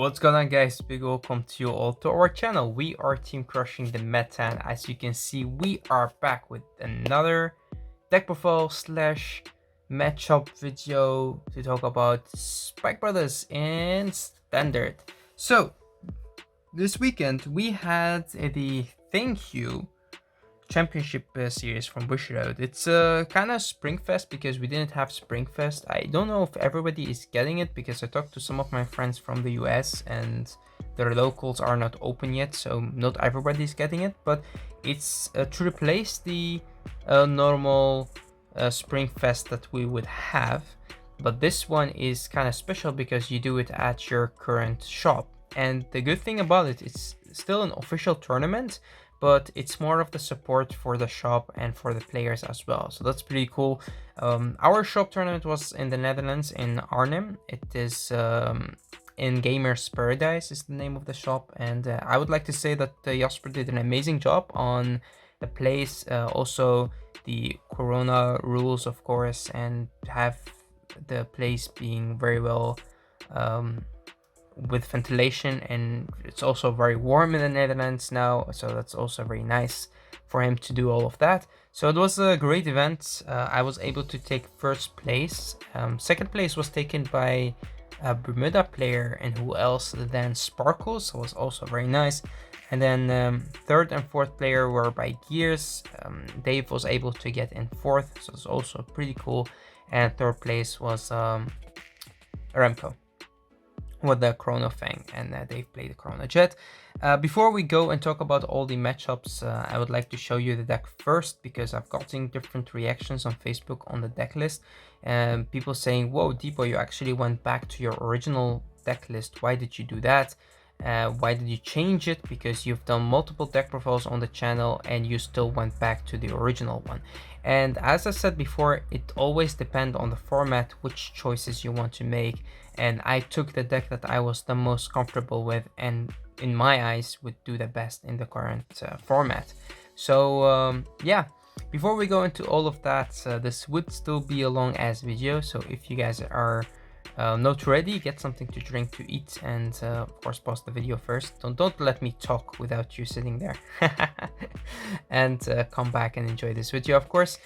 What's going on, guys? Big welcome to you all to our channel. We are team crushing the meta, and as you can see, we are back with another deck profile slash matchup video to talk about Spike Brothers in Standard. So this weekend we had the Thank You Championship series from Bushiroad. It's kind of Springfest because we didn't have Springfest. I don't know if everybody is getting it because I talked to some of my friends from the US and their locals are not open yet, so not everybody's getting it, but it's to replace the normal Springfest that we would have. But this one is kind of special because you do it at your current shop. And the good thing about it, it's still an official tournament, but it's more of the support for the shop and for the players as well. So that's pretty cool. Our shop tournament was in the Netherlands, in Arnhem. It is in Gamerz Paradise is the name of the shop. And I would like to say that Jasper did an amazing job on the place. Also the Corona rules, of course, and have the place being very well with ventilation, and it's also very warm in the Netherlands now, so that's also very nice for him to do all of that. So it was a great event. I was able to take first place. Second place was taken by a Bermuda player, and who else than Sparkels, so it was also very nice. And then third and fourth player were by Gears. Dave was able to get in fourth, so it's also pretty cool. And third place was Remco with the Chrono Fang, and they've played the Chrono Jet. Before we go and talk about all the matchups, I would like to show you the deck first, because I've gotten different reactions on Facebook on the deck list. People saying, whoa, Depot, you actually went back to your original deck list. Why did you do that? Why did you change it? Because you've done multiple deck profiles on the channel and you still went back to the original one. And as I said before, it always depends on the format, which choices you want to make. And I took the deck that I was the most comfortable with, and in my eyes would do the best in the current format. So yeah, before we go into all of that, this would still be a long ass video. So if you guys are not ready, get something to drink, to eat, and of course pause the video first. Don't let me talk without you sitting there. And come back and enjoy this video, of course.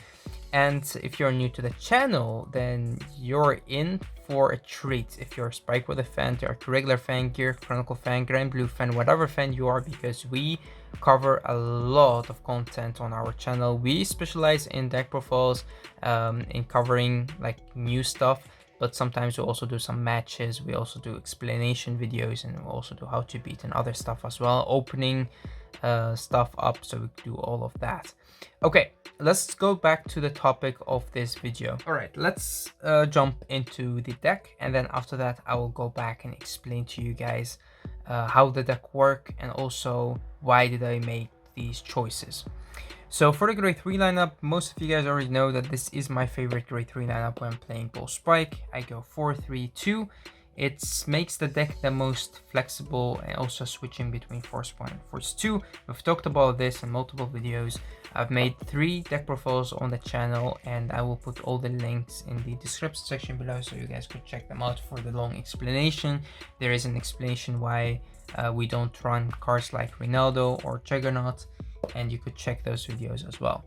And if you're new to the channel, then you're in for a treat. If you're a Spike with a fan, you're a regular fan, Gear, Chronicle fan, Grand Blue fan, whatever fan you are, because we cover a lot of content on our channel. We specialize in deck profiles, in covering like new stuff, but sometimes we also do some matches. We also do explanation videos, and we also do how to beat and other stuff as well, opening stuff up, so we do all of that. Okay, let's go back to the topic of this video. All right, let's jump into the deck, and then after that I will go back and explain to you guys how the deck work, and also why did I make these choices. So for the grade 3 lineup, most of you guys already know that this is my favorite grade 3 lineup when playing Bull Spike. I go 4-3-2. It makes the deck the most flexible, and also switching between Force 1 and Force 2. We've talked about this in multiple videos. I've made 3 deck profiles on the channel, and I will put all the links in the description section below, so you guys could check them out for the long explanation. There is an explanation why we don't run cards like Ronaldo or Juggernaut, and you could check those videos as well.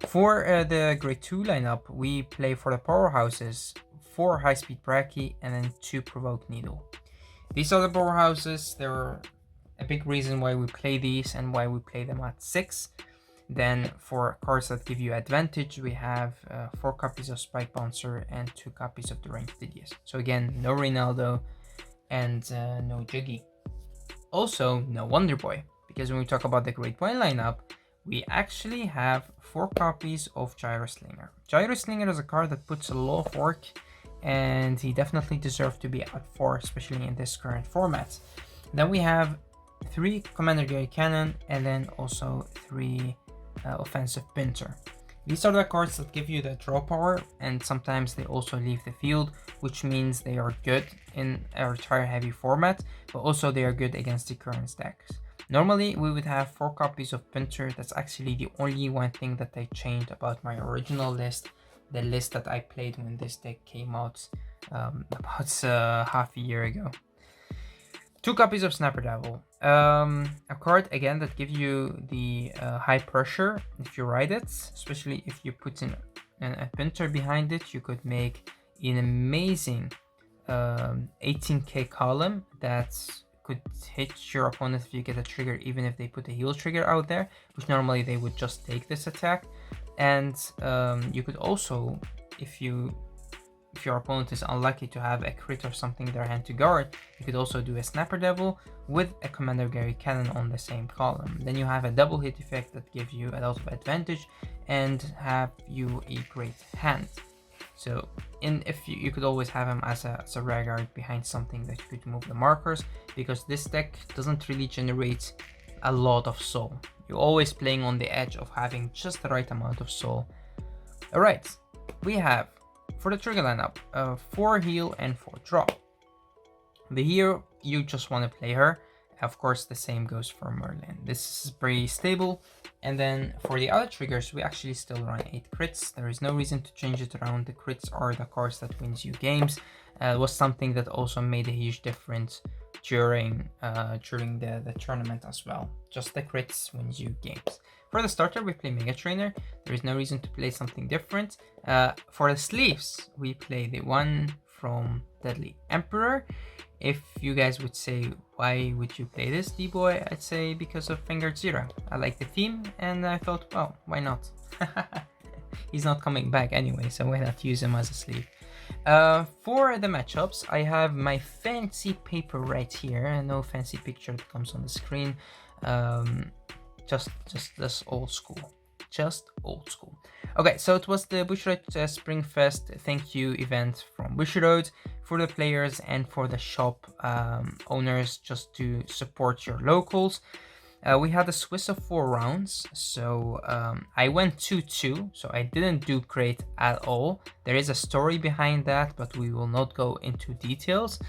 For the grade 2 lineup, we play for the powerhouses, 4 high-speed Brachy, and then 2 Provoke Needle. These are the powerhouses. They're a big reason why we play these and why we play them at 6. Then for cards that give you advantage, we have 4 copies of Spike Bouncer and 2 copies of the Ranged Didius. So again, no Ronaldo and no Juggy. Also, no Wonder Boy, because when we talk about the grade 1 lineup, we actually have 4 copies of Gyroslinger. Gyroslinger is a card that puts a lot of work, and he definitely deserves to be at 4, especially in this current format. Then we have 3 Commander Gary Cannon, and then also 3 Offensive Pinter. These are the cards that give you the draw power, and sometimes they also leave the field, which means they are good in a retire heavy format, but also they are good against the current decks. Normally we would have 4 copies of Pinter. That's actually the only one thing that I changed about my original list, the list that I played when this deck came out about half a year ago. 2 copies of Sniper Devil. A card again that gives you the high pressure if you ride it, especially if you put in a pinter behind it. You could make an amazing 18k column that could hit your opponent if you get a trigger, even if they put a heal trigger out there, which normally they would just take this attack. And you could also, if your opponent is unlucky to have a crit or something in their hand to guard, you could also do a Sniper Devil with a Commander Gary Cannon on the same column. Then you have a double hit effect that gives you a lot of advantage and have you a great hand. So if you could always have him as a rear guard behind something that you could move the markers, because this deck doesn't really generate a lot of soul. You're always playing on the edge of having just the right amount of soul. Alright, we have for the trigger lineup 4 heal and 4 drop. The heal, you just want to play her. Of course, the same goes for Merlin. This is pretty stable. And then for the other triggers, we actually still run 8 crits. There is no reason to change it around. The crits are the cards that wins you games. It was something that also made a huge difference during the tournament as well. Just the crits wins you games. For the starter, we play Mega Trainer. There is no reason to play something different. For the sleeves, we play the one from Deadly Emperor. If you guys would say, why would you play this, D-Boy? I'd say because of Vanguard 0. I like the theme, and I thought, well, why not? He's not coming back anyway, so why not use him as a sleeve? For the matchups, I have my fancy paper right here. No fancy picture that comes on the screen. Just this old school. Just old school. Okay, so it was the Bushiroad Springfest thank you event from Bushiroad for the players and for the shop owners, just to support your locals. We had a Swiss of 4 rounds, so I went 2-2, so I didn't do great at all. There is a story behind that, but we will not go into details.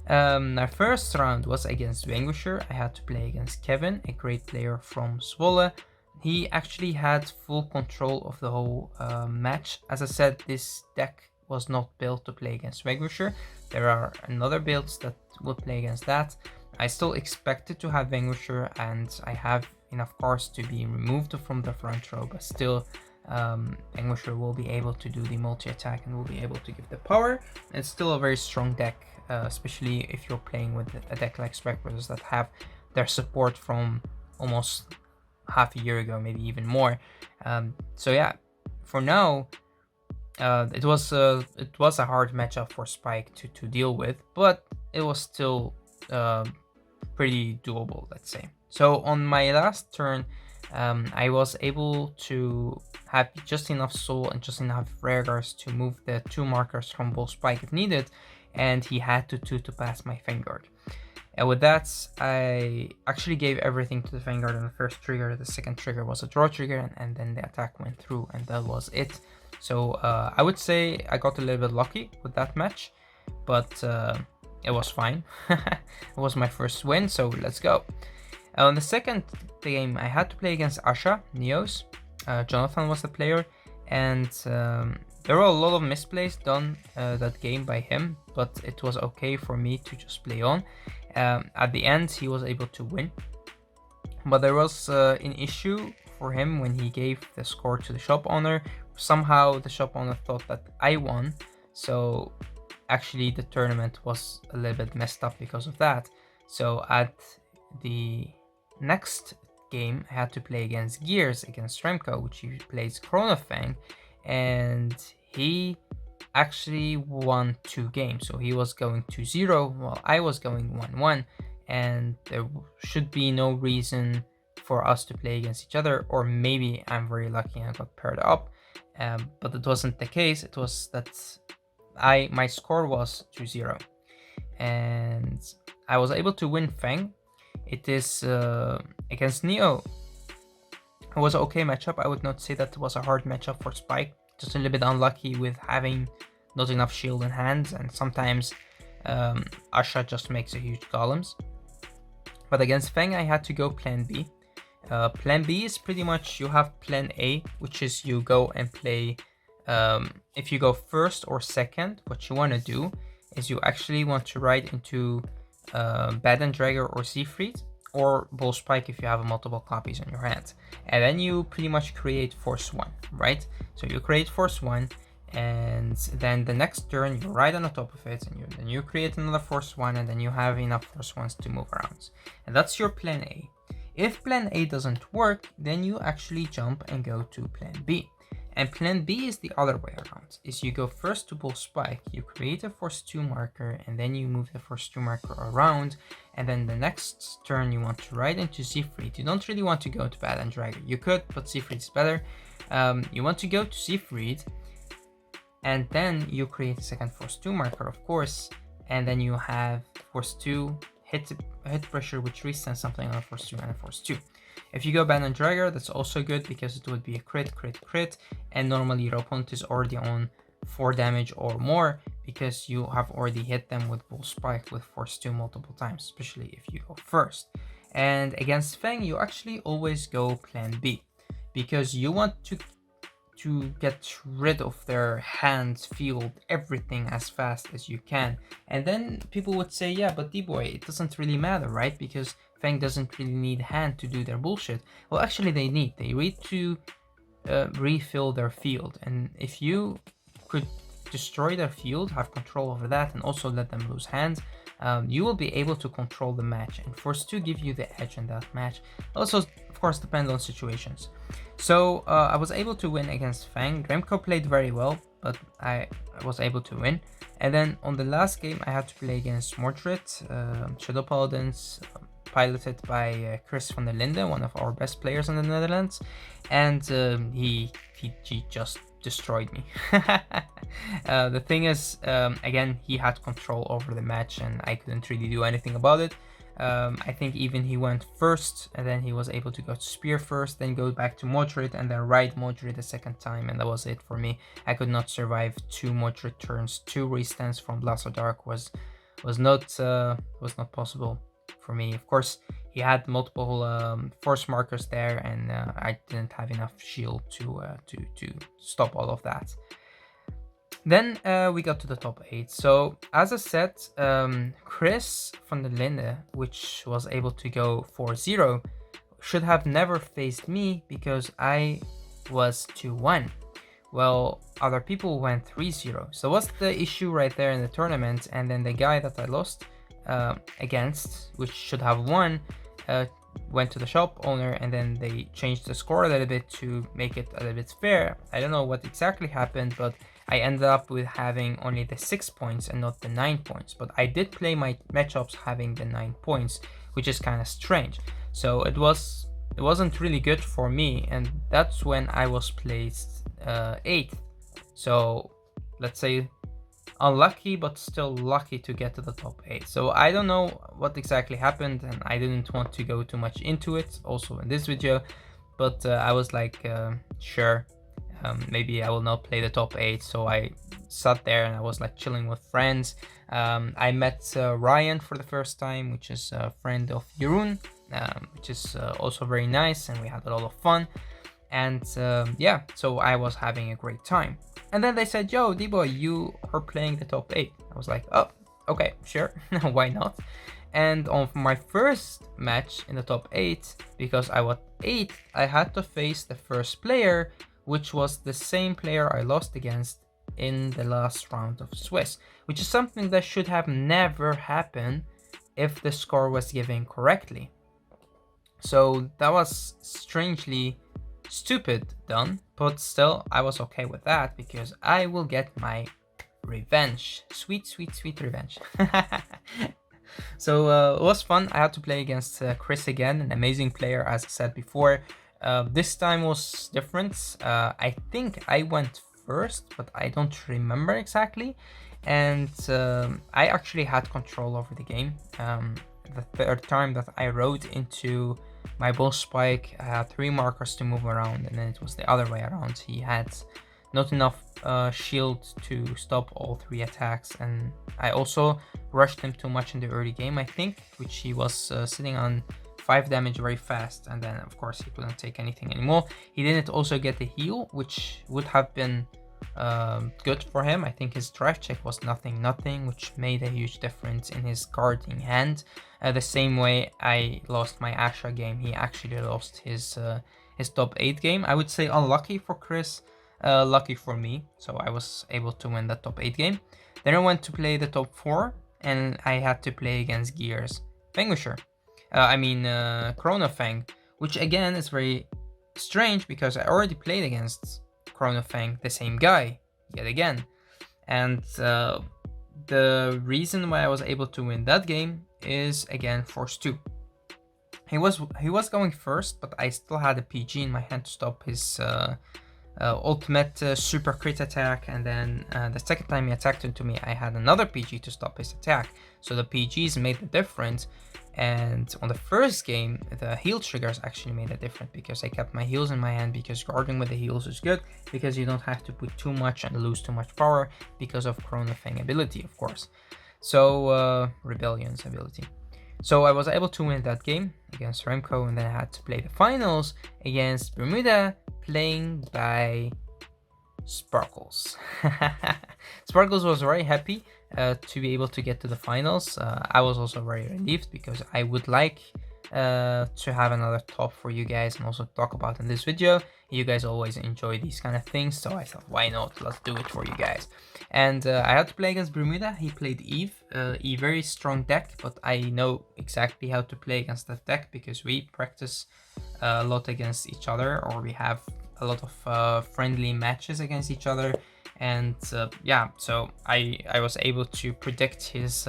Our first round was against Vanguard. I had to play against Kevin, a great player from Zwolle. He actually had full control of the whole match. As I said, this deck was not built to play against Vanguard. There are another builds that will play against that. I still expected to have Vanguard, and I have enough cards to be removed from the front row, but still Vanguard will be able to do the multi-attack and will be able to give the power. It's still a very strong deck, especially if you're playing with a deck like Schreuders that have their support from almost half a year ago, maybe even more. So yeah, for now, it was a hard matchup for Spike to deal with, but it was still pretty doable, let's say. So on my last turn, I was able to have just enough soul and just enough rare guards to move the 2 markers from both Spike if needed, and he had to pass my Vanguard. And with that, I actually gave everything to the Vanguard on the first trigger. The second trigger was a draw trigger, and then the attack went through, and that was it. So I would say I got a little bit lucky with that match, but it was fine. It was my first win, so let's go. On the second game, I had to play against ahsha, Neos. Jonathan was the player, and there were a lot of misplays done that game by him, but it was okay for me to just play on. At the end, he was able to win, but there was an issue for him when he gave the score to the shop owner. Somehow the shop owner thought that I won, so actually the tournament was a little bit messed up because of that. So at the next game, I had to play against Gears, against Remco, which he plays Fang, and he actually won 2 games. So he was going 2-0 while I was going 1-1, and there should be no reason for us to play against each other, or maybe I'm very lucky and I got paired up, but it wasn't the case. It was that my score was 2-0, and I was able to win Fang. It is against Neo. It was an okay matchup. I would not say that it was a hard matchup for Spike. Just a little bit unlucky with having not enough shield in hands, and sometimes ahsha just makes a huge golems. But against Fang, I had to go plan B. Plan B is pretty much you have plan A, which is you go and play. If you go first or second, what you want to do is you actually want to ride into Baden Dragger or Siegfried, or Bull Spike if you have multiple copies in your hand. And then you pretty much create Force 1, right? So you create Force 1, and then the next turn you ride on the top of it, and then you create another Force 1, and then you have enough Force 1s to move around. And that's your plan A. If plan A doesn't work, then you actually jump and go to plan B. And plan B is the other way around, is you go first to Bull Spike, you create a Force 2 marker, and then you move the Force 2 marker around, and then the next turn you want to ride into Siegfried. You don't really want to go to Baden Dragger. You could, but Siegfried is better. You want to go to Siegfried, and then you create a second Force 2 marker, of course, and then you have Force 2 hit pressure, which resends something on a Force 2 and a Force 2. If you go Baden Dragger, that's also good because it would be a crit, and normally your opponent is already on 4 damage or more because you have already hit them with Bull Spike with Force 2 multiple times, especially if you go first. And against Fang, you actually always go plan B because you want to get rid of their hand, field, everything as fast as you can. And then people would say, yeah, but D-Boy, it doesn't really matter, right? Because Fang doesn't really need hand to do their bullshit. Well, actually they need to refill their field. And if you could destroy their field, have control over that, and also let them lose hands, you will be able to control the match. And Force 2 give you the edge in that match. Also, of course, depends on situations. So I was able to win against Fang. Remco played very well, but I was able to win. And then on the last game, I had to play against Mordred, Shadow Paladins, piloted by Chris van der Linde, one of our best players in the Netherlands, and he just destroyed me. The thing is, again, he had control over the match and I couldn't really do anything about it. I think even he went first, and then he was able to go to Spear first, then go back to Mordred, and then ride Mordred a second time, and that was it for me. I could not survive 2 Mordred turns. 2 restands from Blast of Dark was not possible for me. Of course, he had multiple force markers there, and I didn't have enough shield to stop all of that. Then we got to the top 8. So as I said, Chris van der Linde, which was able to go 4-0, should have never faced me because I was 2-1. Well, other people went 3-0. So what's the issue right there in the tournament? And then the guy that I lost against, which should have won, went to the shop owner, and then they changed the score a little bit to make it a little bit fair. I don't know what exactly happened, but I ended up with having only the 6 points and not the 9 points. But I did play my matchups having the 9 points, which is kind of strange. So it wasn't really good for me, and that's when I was placed 8th. So let's say unlucky, but still lucky to get to the top 8. So I don't know what exactly happened, and I didn't want to go too much into it also in this video, but I was like, sure, maybe I will not play the top 8. So I sat there and I was like chilling with friends. I met Ryan for the first time, which is a friend of Jeroen, which is also very nice, and we had a lot of fun. And yeah, so I was having a great time. And then they said, yo, D-Boy, you are playing the top 8. I was like, oh, okay, sure, why not? And on my first match in the top 8, because I was 8th, I had to face the first player, which was the same player I lost against in the last round of Swiss, which is something that should have never happened if the score was given correctly. So that was strangely stupid done, but still I was okay with that because I will get my revenge. Sweet, sweet, sweet revenge. So it was fun. I had to play against Chris again, an amazing player, as I said before. This time was different. I think I went first, but I don't remember exactly. And I actually had control over the game. The third time that I rode into my bull spike, I had 3 markers to move around, and then it was the other way around. He had not enough shield to stop all 3 attacks, and I also rushed him too much in the early game, I think, which he was sitting on 5 damage very fast, and then of course he couldn't take anything anymore. He didn't also get the heal, which would have been good for him. I think his drive check was nothing, which made a huge difference in his guarding hand. The same way I lost my ahsha game, he actually lost his top 8 game. I would say unlucky for Chris, lucky for me. So I was able to win that top 8 game. Then I went to play the top 4, and I had to play against Gears Vanquisher. Chrono Fang, which again is very strange because I already played against Chrono Fang, the same guy, yet again. And the reason why I was able to win that game is again Force 2. He was going first, but I still had a PG in my hand to stop his ultimate super crit attack, and then the second time he attacked into me, I had another PG to stop his attack. So the PGs made the difference, and on the first game, the heal triggers actually made a difference because I kept my heals in my hand, because guarding with the heals is good, because you don't have to put too much and lose too much power because of Chrono Fang ability, of course. So Rebellion's ability. So I was able to win that game against Remco, and then I had to play the finals against Bermuda, playing by Sparkels. Sparkels was very happy to be able to get to the finals. I was also very relieved because I would like to have another top for you guys and also talk about in this video. You guys always enjoy these kind of things, so I thought, why not, let's do it for you guys. And I had to play against Bermuda. He played Eve, a very strong deck, but I know exactly how to play against that deck because we practice a lot against each other, or we have a lot of friendly matches against each other. And yeah, so I was able to predict his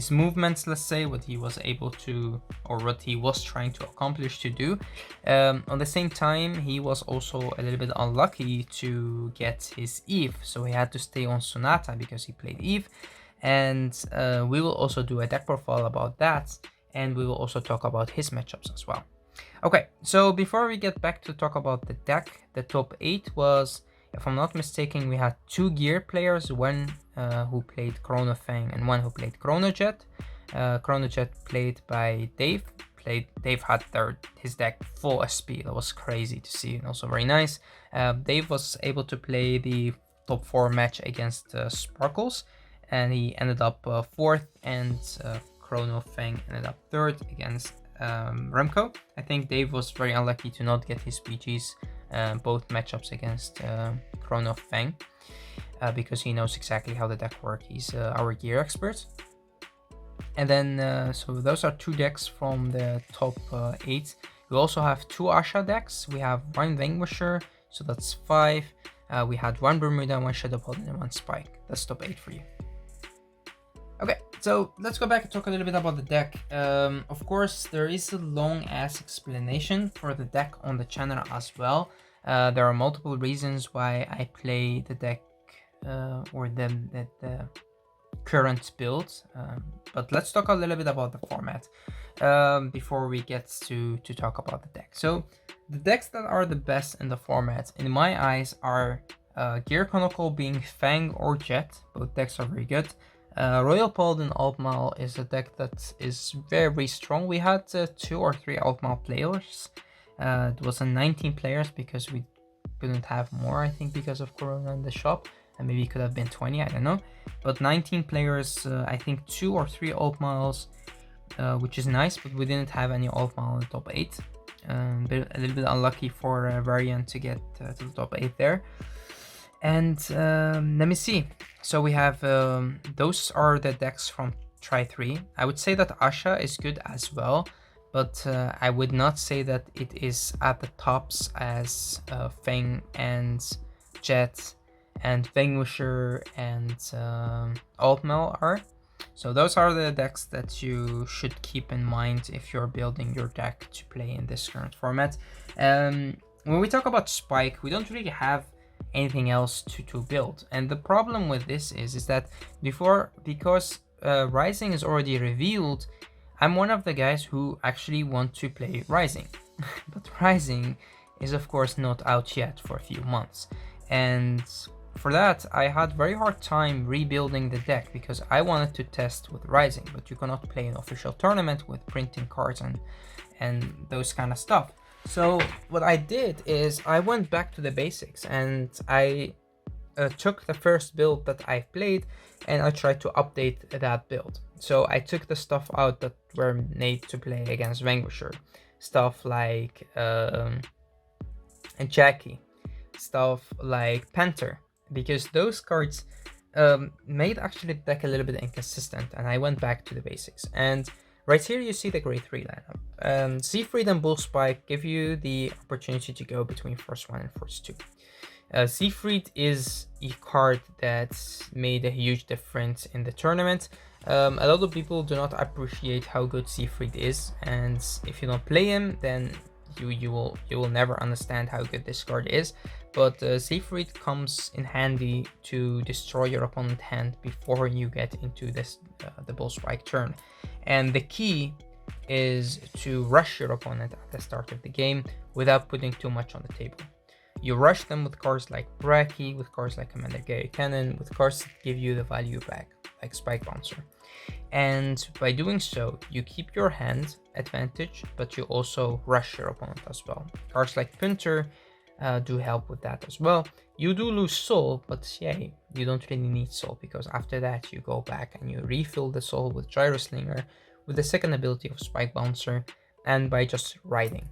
movements, let's say, what he was able to, or what he was trying to accomplish to do. On the same time, he was also a little bit unlucky to get his Eve, so he had to stay on Sonata because he played Eve. And we will also do a deck profile about that, and we will also talk about his matchups as well. Okay, so before we get back to talk about the deck, the top 8 was, if I'm not mistaken, we had 2 gear players, one who played Chrono Fang and one who played Chrono Jet. Chrono Jet played by Dave. Dave had his deck full SP. That was crazy to see and also very nice. Dave was able to play the top 4 match against Sparkles, and he ended up 4th, and Chrono Fang ended up 3rd against Remco. I think Dave was very unlucky to not get his PGs both matchups against Chrono Fang because he knows exactly how the deck works. He's our gear expert. And then so those are 2 decks from the top 8. We also have 2 ahsha decks. We have 1 Vanquisher, so that's 5. We had 1 Bermuda, 1 Shadow Paladin, and 1 Spike. That's top 8 for you. Okay, so let's go back and talk a little bit about the deck. Of course, there is a long ass explanation for the deck on the channel as well. There are multiple reasons why I play the deck or the current build, but let's talk a little bit about the format before we get to talk about the deck. So the decks that are the best in the format, in my eyes, are Gear Chronicle being Fang or Jet. Both decks are very good. Royal Paladin Altmal is a deck that is very strong. We had 2 or 3 Altmal players. It was a 19 players because we couldn't have more, I think, because of Corona in the shop, and maybe it could have been 20, I don't know. But 19 players, I think 2 or 3 Altmals, which is nice, but we didn't have any Altmal in the top 8. A little bit unlucky for Variant to get to the top 8 there. And let me see. So we have, those are the decks from Try 3. I would say that ahsha is good as well, but I would not say that it is at the tops as Fang and Jet and Vanquisher and Altmal are. So those are the decks that you should keep in mind if you're building your deck to play in this current format. When we talk about Spike, we don't really have anything else to build, and the problem with this is that because Rising is already revealed, I'm one of the guys who actually want to play Rising. But Rising is of course not out yet for a few months, and for that I had very hard time rebuilding the deck because I wanted to test with Rising, but you cannot play an official tournament with printing cards and those kind of stuff. So what I did is I went back to the basics, and I took the first build that I played and I tried to update that build. So I took the stuff out that were made to play against Vanguard, stuff like Jackie, stuff like Panther, because those cards made actually the deck a little bit inconsistent, and I went back to the basics. And right here you see the grade 3 lineup. Siegfried and Bull Spike give you the opportunity to go between first 1 and first 2. Siegfried is a card that made a huge difference in the tournament. A lot of people do not appreciate how good Siegfried is, and if you don't play him, then you will never understand how good this card is. But Siegfried comes in handy to destroy your opponent's hand before you get into this the Bull Spike turn. And the key is to rush your opponent at the start of the game without putting too much on the table. You rush them with cards like Braki, with cards like Commander Gary Cannon, with cards that give you the value back, like Spike Bouncer. And by doing so, you keep your hand advantage, but you also rush your opponent as well. Cards like Punter do help with that as well. You do lose soul, but yay, you don't really need soul, because after that you go back and you refill the soul with Gyroslinger, with the second ability of Spike Bouncer, and by just riding.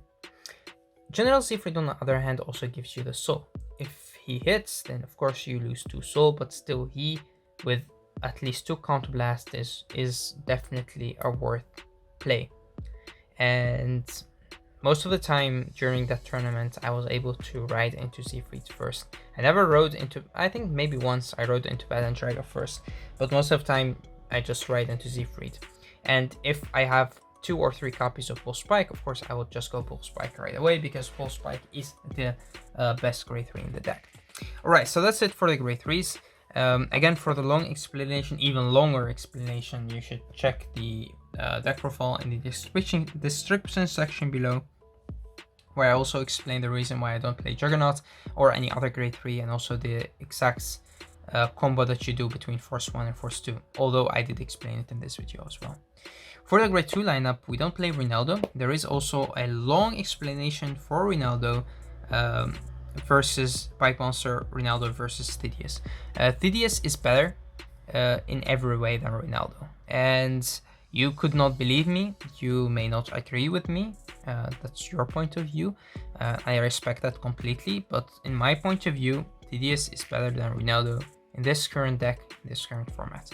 General Siegfried, on the other hand, also gives you the soul. If he hits, then of course you lose 2 soul, but still he, with at least 2 counterblasts, is definitely a worth play. And most of the time during that tournament, I was able to ride into Siegfried first. I never rode into, I think maybe once I rode into Bad and Draga first, but most of the time I just ride into Siegfried. And if I have 2 or 3 copies of Bull Spike, of course I will just go Bull Spike right away, because Bull Spike is the best grade 3 in the deck. Alright, so that's it for the grade 3s. Again, for the long explanation, even longer explanation, you should check the deck profile in the description section below, where I also explain the reason why I don't play Juggernaut or any other grade 3, and also the exact combo that you do between first 1 and first 2, although I did explain it in this video as well. For the grade 2 lineup, we don't play Ronaldo. There is also a long explanation for Ronaldo versus Spike Monster, Ronaldo versus Thidius. Thidius is better in every way than Ronaldo, and you could not believe me, you may not agree with me, that's your point of view. I respect that completely, but in my point of view, Thidius is better than Ronaldo in this current deck, in this current format.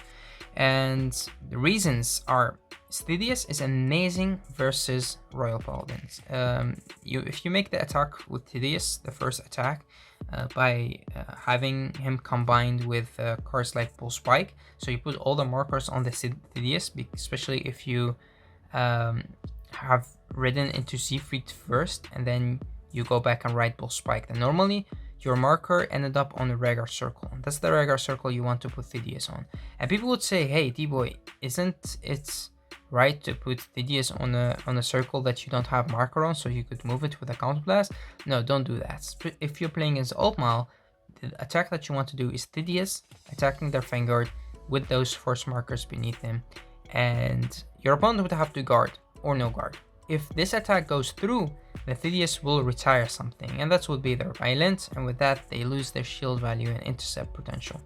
And the reasons are, Thidius is amazing versus Royal Paladins. If you make the attack with Thidius, the first attack, by having him combined with cards like Bull Spike, so you put all the markers on the Thidius, especially if you have ridden into Siegfried first and then you go back and ride Bull Spike, then normally your marker ended up on the regular circle. That's the regular circle you want to put Thidius on. And people would say, hey D-Boy, isn't it right to put Thidius on a circle that you don't have marker on, so you could move it with a counterblast? No, don't do that. If you're playing as Altmal, the attack that you want to do is Thidius attacking their Vanguard with those force markers beneath him, and your opponent would have to guard or no guard. If this attack goes through, the Thidius will retire something, and that would be their violent, and with that they lose their shield value and intercept potential.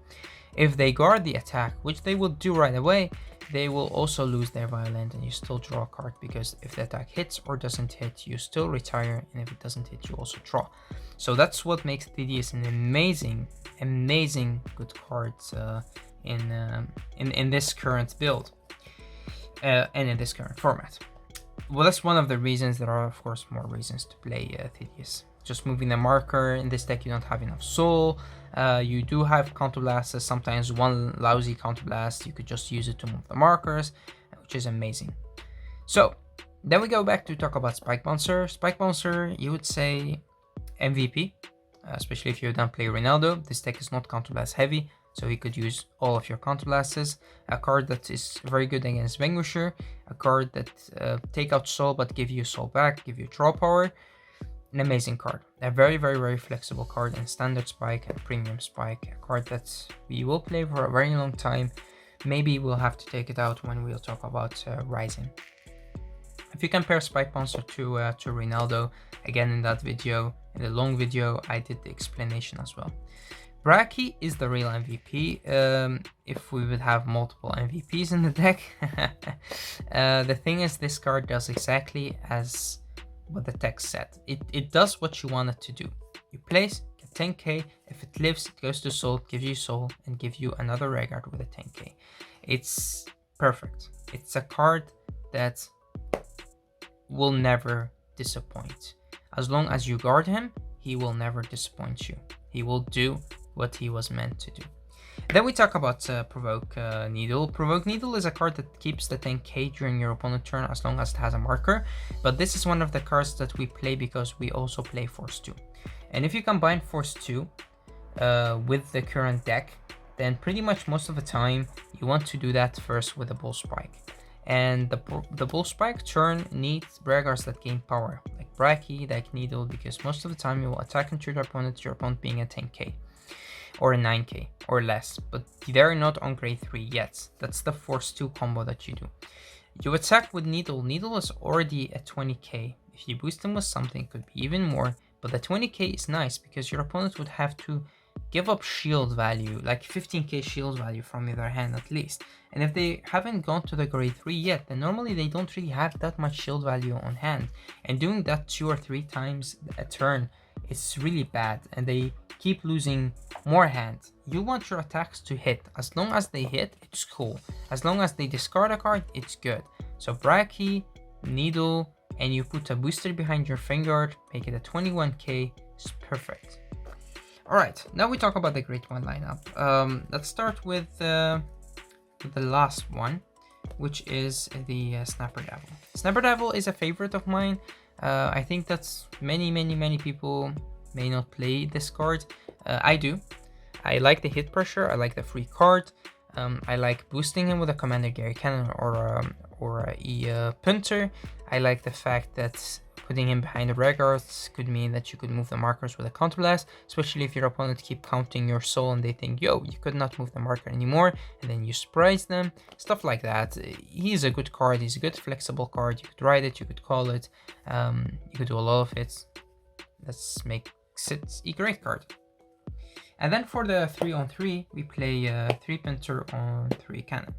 If they guard the attack, which they will do right away, they will also lose their violent, and you still draw a card, because if the attack hits or doesn't hit, you still retire, and if it doesn't hit, you also draw. So that's what makes Thidius an amazing good card in this current build and in this current format. Well, that's one of the reasons. There are of course more reasons to play Thidius. Just moving the marker. In this deck you don't have enough soul. You do have counterblasts, sometimes one lousy counterblast, you could just use it to move the markers, which is amazing. So then we go back to talk about Spike Bouncer. Spike Bouncer, you would say MVP, especially if you don't play Ronaldo. This deck is not counterblast heavy, so he could use all of your counterblasts. A card that is very good against Vanguard, a card that take out soul but give you soul back, give you draw power. An amazing card. A very flexible card in standard Spike and premium Spike. A card that we will play for a very long time. Maybe we'll have to take it out when we'll talk about Rising. If you compare Spike Bouncer to Ronaldo, again in that video, in the long video, I did the explanation as well. Braki is the real MVP. If we would have multiple MVPs in the deck. The thing is, this card does exactly as what the text said. It does what you want it to do. You place, get 10k. If it lives, it goes to soul, gives you soul, and give you another Vanguard with a 10k. It's perfect. It's a card that will never disappoint. As long as you guard him, he will never disappoint you. He will do what he was meant to do. Then we talk about Provoke Needle. Provoke Needle is a card that keeps the 10k during your opponent's turn as long as it has a marker, but this is one of the cards that we play because we also play Force 2. And if you combine Force 2 with the current deck, then pretty much most of the time you want to do that first with a Bull Spike. And the Bull Spike turn needs Vanguards that gain power, like Braki, like Needle, because most of the time you will attack into your opponent being a 10k. Or a 9k or less, but they're not on grade 3 yet. That's the Force 2 combo that you do. You attack with Needle. Needle is already at 20k. If you boost them with something, it could be even more, but the 20k is nice because your opponent would have to give up shield value, like 15k shield value from their hand at least. And if they haven't gone to the grade 3 yet, then normally they don't really have that much shield value on hand. And doing that 2 or 3 times a turn is really bad, and they keep losing more hand. You want your attacks to hit. As long as they hit, it's cool. As long as they discard a card, it's good. So Braki, Needle, and you put a booster behind your Vanguard, make it a 21k, it's perfect. Alright, now we talk about the Great One lineup. Let's start with the last one, which is the Snapper Devil. Snapper Devil is a favorite of mine. I think that's many people may not play this card. I do. I like the hit pressure. I like the free card. I like boosting him with a Commander Gary Cannon or a Punter. I like the fact that putting him behind the Vanguards could mean that you could move the markers with a counterblast, especially if your opponent keep counting your soul and they think, yo, you could not move the marker anymore, and then you surprise them, stuff like that. He's a good card. He's a good flexible card. You could ride it, you could call it, you could do a lot of it. Let's make it a great card. And then for the 3-on-3, we play 3 Punter on 3 Cannon.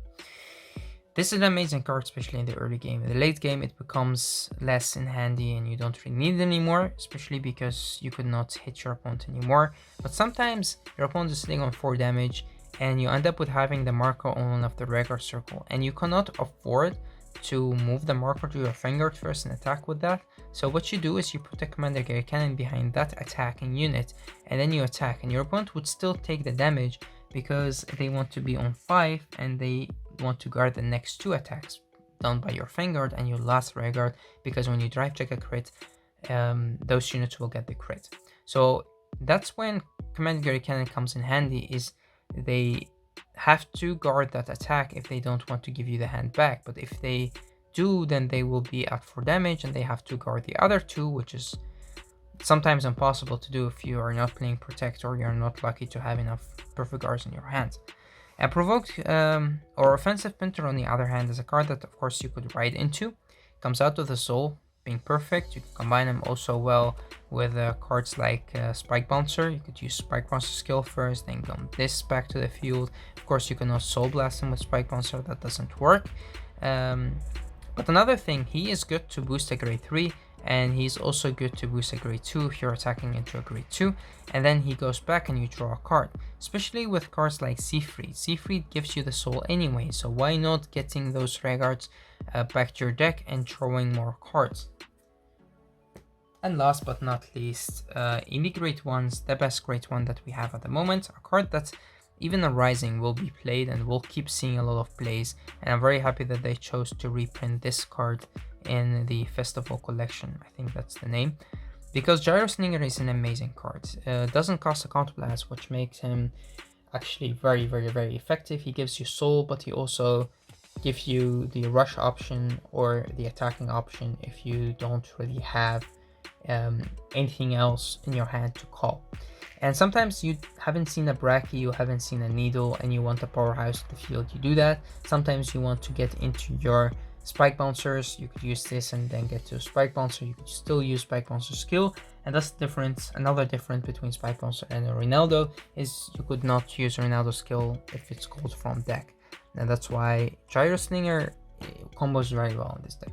This is an amazing card, especially in the early game. In the late game, it becomes less in handy and you don't really need it anymore, especially because you could not hit your opponent anymore. But sometimes your opponent is sitting on 4 damage and you end up with having the marker on one of the regular circle, and you cannot afford to move the marker to your Vanguard first and attack with that. So what you do is you put a Commander Gary Cannon behind that attacking unit, and then you attack, and your opponent would still take the damage because they want to be on 5 and they want to guard the next 2 attacks done by your Vanguard and your last Vanguard, because when you drive check a crit, those units will get the crit. So that's when Commander Gary Cannon comes in handy, is they have to guard that attack if they don't want to give you the hand back, but if they do, then they will be at 4 damage and they have to guard the other 2, which is sometimes impossible to do if you are not playing Protect or you're not lucky to have enough perfect guards in your hand. And Provoked or Offensive Punter, on the other hand, is a card that of course you could ride into. Comes out with a soul, being perfect. You can combine them also well with cards like Spike Bouncer. You could use Spike Bouncer skill first, then come this back to the field. Of course, you cannot Soul Blast him with Spike Bouncer, that doesn't work. But another thing, he is good to boost a grade 3, and he's also good to boost a grade 2 if you're attacking into a grade 2, and then he goes back and you draw a card. Especially with cards like Seafried. Seafried gives you the soul anyway, so why not getting those Vanguards back to your deck and drawing more cards? And last but not least, in the grade 1s, the best grade 1 that we have at the moment, a card that even a Rising will be played and will keep seeing a lot of plays, and I'm very happy that they chose to reprint this card in the Festival Collection. I think that's the name, because Gyro Slinger is an amazing card. Doesn't cost a counterblast, which makes him actually very effective. He gives you soul, but he also gives you the rush option or the attacking option if you don't really have anything else in your hand to call. And sometimes you haven't seen a Braki, you haven't seen a Needle, and you want a powerhouse to the field, you do that. Sometimes you want to get into your Spike Bouncers, you could use this and then get to Spike Bouncer. You could still use Spike Bouncer skill And that's the difference. Another difference between Sparkels and Ronaldo is you could not use Ronaldo skill if it's called from deck. And that's why Gyro Slinger combos very well in this deck.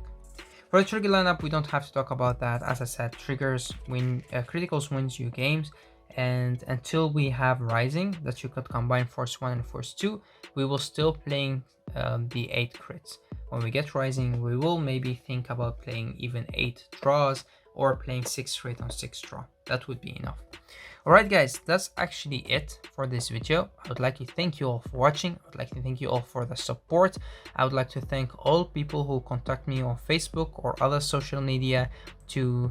For the trigger lineup, we don't have to talk about that. As I said, triggers win, criticals wins you games. And until we have Rising, that you could combine Force 1 and Force 2, we will still playing the 8 crits. When we get Rising, we will maybe think about playing even 8 draws or playing 6 crit on 6 draw. That would be enough. Alright guys, that's actually it for this video. I would like to thank you all for watching. I would like to thank you all for the support. I would like to thank all people who contact me on Facebook or other social media to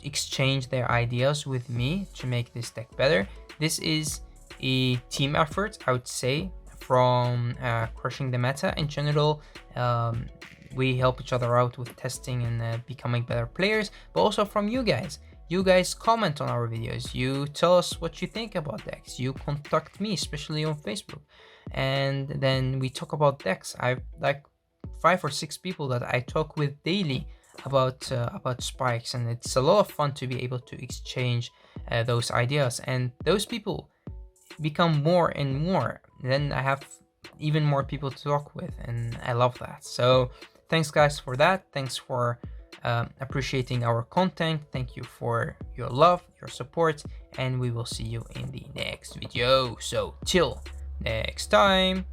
exchange their ideas with me to make this deck better. This is a team effort, I would say, from crushing the meta in general. We help each other out with testing and becoming better players, but also from you guys. You guys comment on our videos, you tell us what you think about decks, you contact me, especially on Facebook, and then we talk about decks. I have like 5 or 6 people that I talk with daily about spikes, and it's a lot of fun to be able to exchange those ideas, and those people become more and more. Then I have even more people to talk with, and I love that. So thanks guys for that. Thanks for appreciating our content. Thank you for your love, your support, and we will see you in the next video. So till next time.